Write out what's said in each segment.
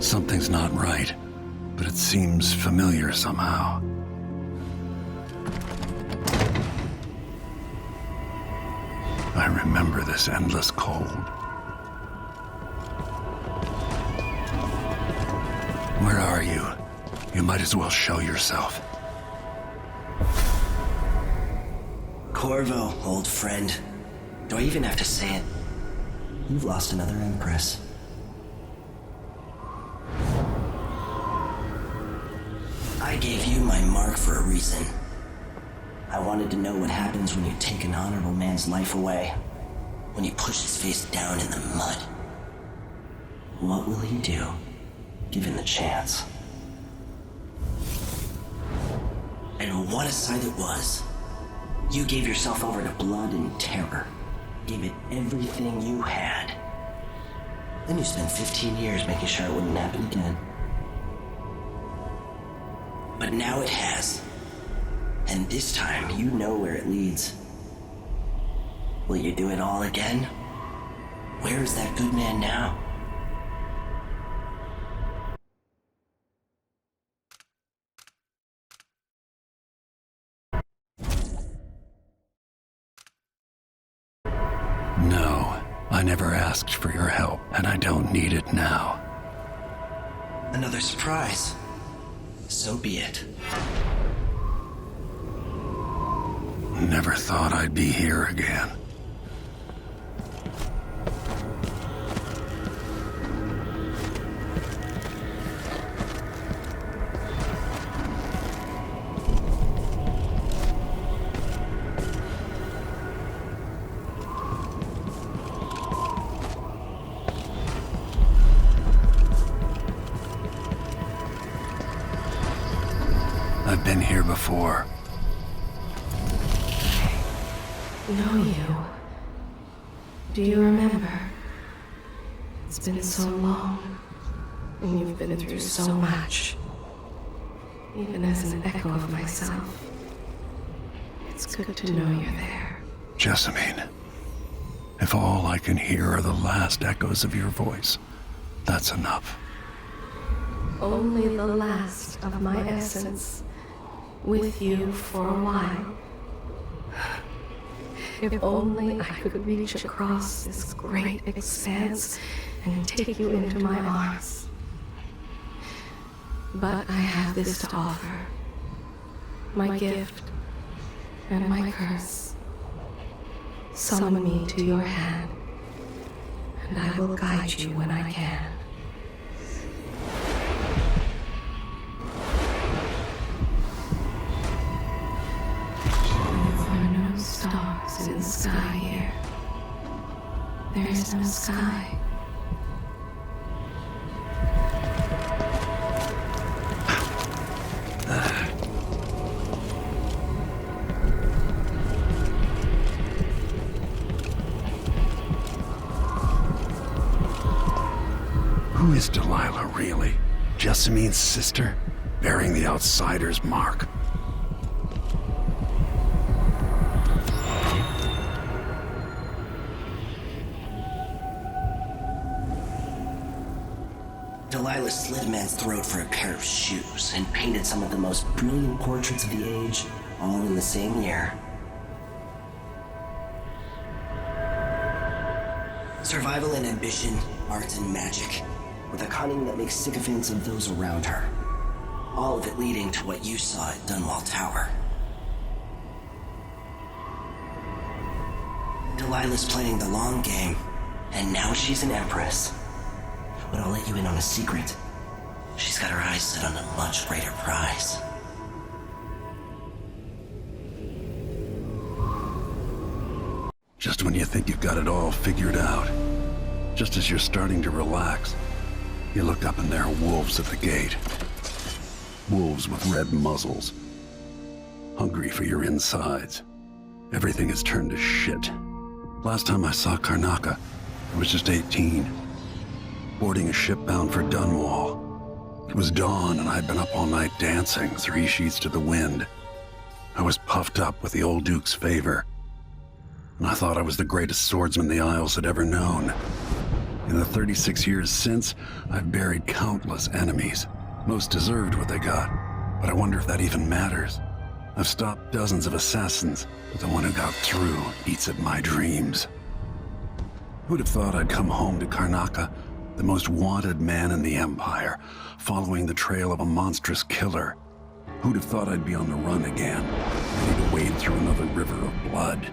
Something's not right, but it seems familiar somehow. I remember this endless cold. Where are you? You might as well show yourself. Corvo, old friend. Do I even have to say it? You've lost another Empress. I gave you my mark for a reason. I wanted to know what happens when you take an honorable man's life away. When you push his face down in the mud. What will he do, given the chance? And what a sight it was. You gave yourself over to blood and terror. Gave it everything you had. Then you spent 15 years making sure it wouldn't happen again. But now it has. And this time, you know where it leads. Will you do it all again? Where is that good man now? No, I never asked for your help, and I don't need it now. Another surprise. So be it. Never thought I'd be here again. I've been here before. Know you. Do you remember? It's been so long, and you've been through so much. Even as an echo of myself, it's good to know you're there. Jessamine, if all I can hear are the last echoes of your voice, that's enough. Only the last of my essence, with you for a while. If only I could reach across this great expanse and take you into my arms. But I have this to offer. My gift and my curse. Summon me to your hand, and I will guide you when I can. Stars in the sky here. There is no sky. Who is Delilah, really? Jessamine's sister, bearing the outsider's mark. Delilah slit a man's throat for a pair of shoes and painted some of the most brilliant portraits of the age, all in the same year. Survival and ambition, art and magic, with a cunning that makes sycophants of those around her. All of it leading to what you saw at Dunwall Tower. Delilah's playing the long game, and now she's an empress. But I'll let you in on a secret. She's got her eyes set on a much greater prize. Just when you think you've got it all figured out, just as you're starting to relax, you look up and there are wolves at the gate. Wolves with red muzzles. Hungry for your insides. Everything has turned to shit. Last time I saw Karnaca, I was just 18. Boarding a ship bound for Dunwall. It was dawn and I'd been up all night dancing, 3 sheets to the wind. I was puffed up with the old Duke's favor. And I thought I was the greatest swordsman the Isles had ever known. In the 36 years since, I've buried countless enemies. Most deserved what they got, but I wonder if that even matters. I've stopped dozens of assassins, but the one who got through eats at my dreams. Who'd have thought I'd come home to Karnaca, the most wanted man in the Empire, following the trail of a monstrous killer? Who'd have thought I'd be on the run again, ready to wade through another river of blood?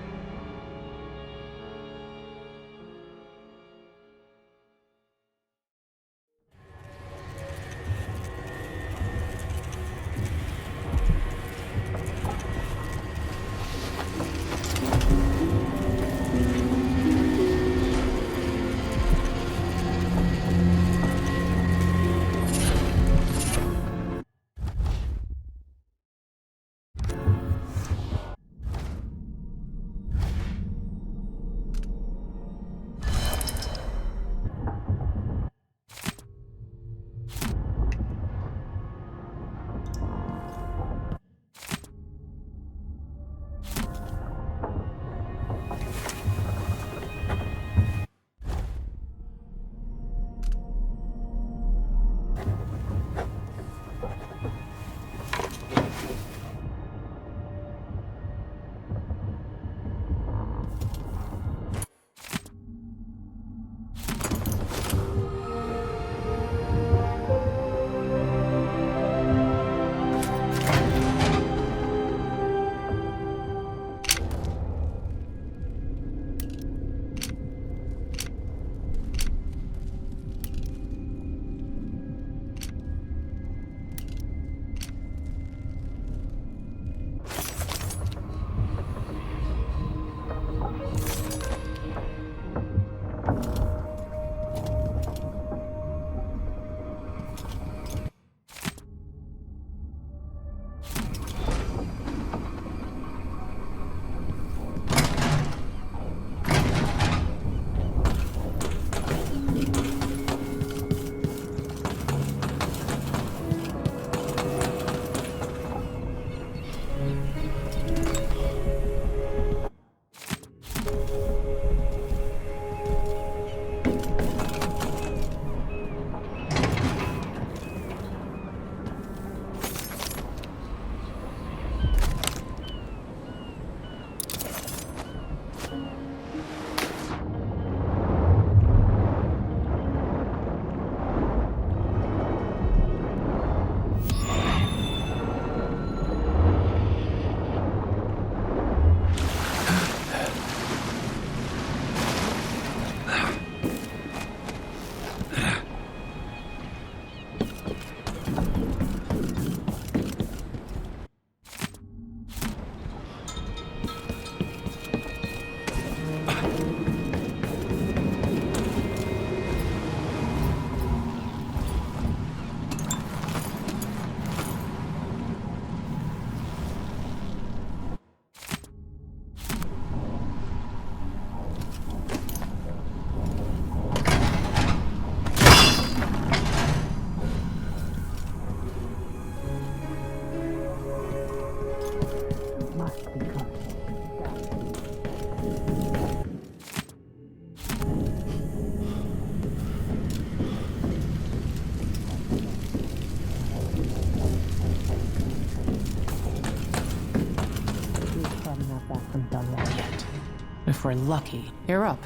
If we're lucky. You're up.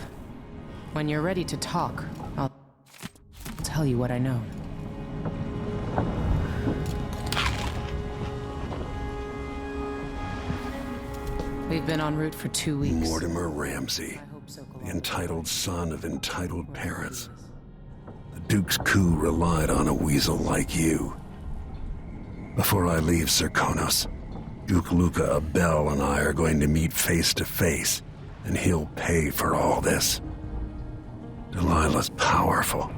When you're ready to talk, I'll tell you what I know. We've been en route for 2 weeks. Mortimer Ramsey, I hope so, the entitled son of entitled parents. The Duke's coup relied on a weasel like you. Before I leave Serkonos, Duke Luca Abel and I are going to meet face to face, and he'll pay for all this. Delilah's powerful.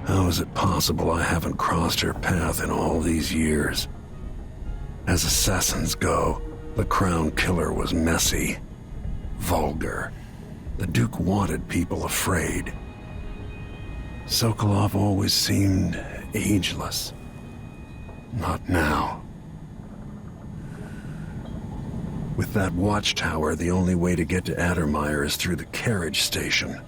How is it possible I haven't crossed her path in all these years? As assassins go, the Crown Killer was messy, vulgar. The Duke wanted people afraid. Sokolov always seemed ageless. Not now. With that watchtower, the only way to get to Addermeyer is through the carriage station.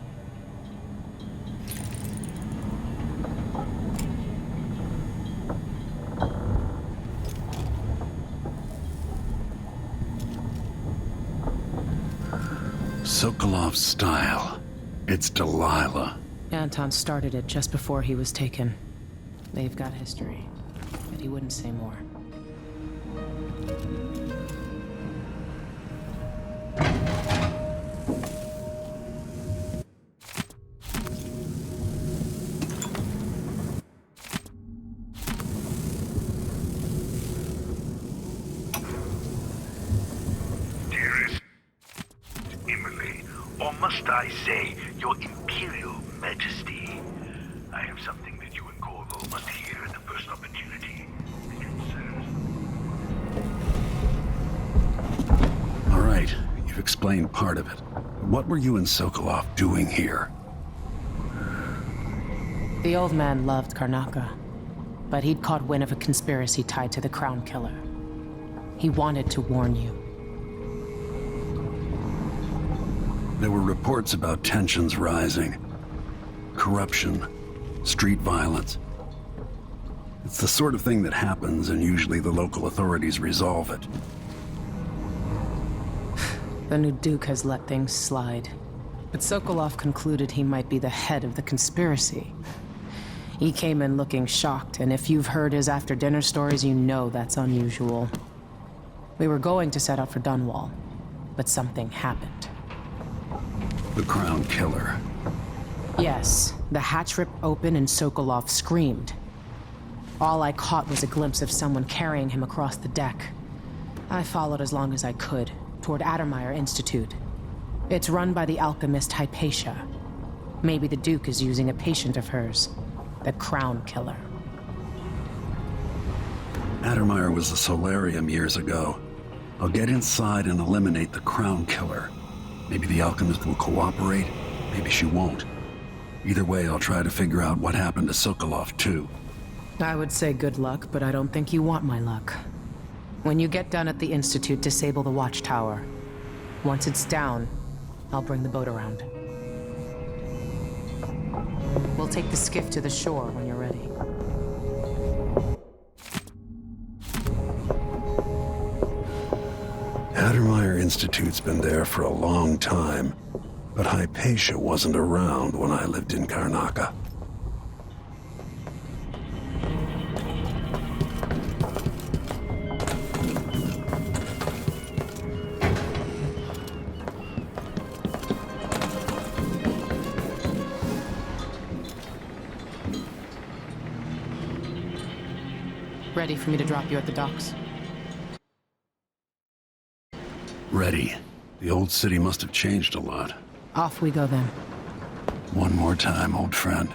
Sokolov's style. It's Delilah. Anton started it just before he was taken. They've got history, but he wouldn't say more. Dearest Emily, or must I say, your Imperial Majesty, I have something that you and Corvo must hear at the first opportunity. It concerns. All right, you've explained part of it. What were you and Sokolov doing here? The old man loved Karnaca, but he'd caught wind of a conspiracy tied to the Crown Killer. He wanted to warn you. There were reports about tensions rising. Corruption, street violence. It's the sort of thing that happens, and usually the local authorities resolve it. The new Duke has let things slide, but Sokolov concluded he might be the head of the conspiracy. He came in looking shocked, and if you've heard his after-dinner stories, you know that's unusual. We were going to set out for Dunwall, but something happened. The Crown Killer. Yes, the hatch ripped open and Sokolov screamed. All I caught was a glimpse of someone carrying him across the deck. I followed as long as I could, toward Addermeyer Institute. It's run by the alchemist Hypatia. Maybe the Duke is using a patient of hers, the Crown Killer. Addermeyer was a solarium years ago. I'll get inside and eliminate the Crown Killer. Maybe the alchemist will cooperate, maybe she won't. Either way, I'll try to figure out what happened to Sokolov, too. I would say good luck, but I don't think you want my luck. When you get done at the Institute, disable the watchtower. Once it's down, I'll bring the boat around. We'll take the skiff to the shore when you're ready. Addermeyer Institute's been there for a long time, but Hypatia wasn't around when I lived in Karnaca. Ready for me to drop you at the docks? Ready. The old city must have changed a lot. Off we go then. One more time, old friend.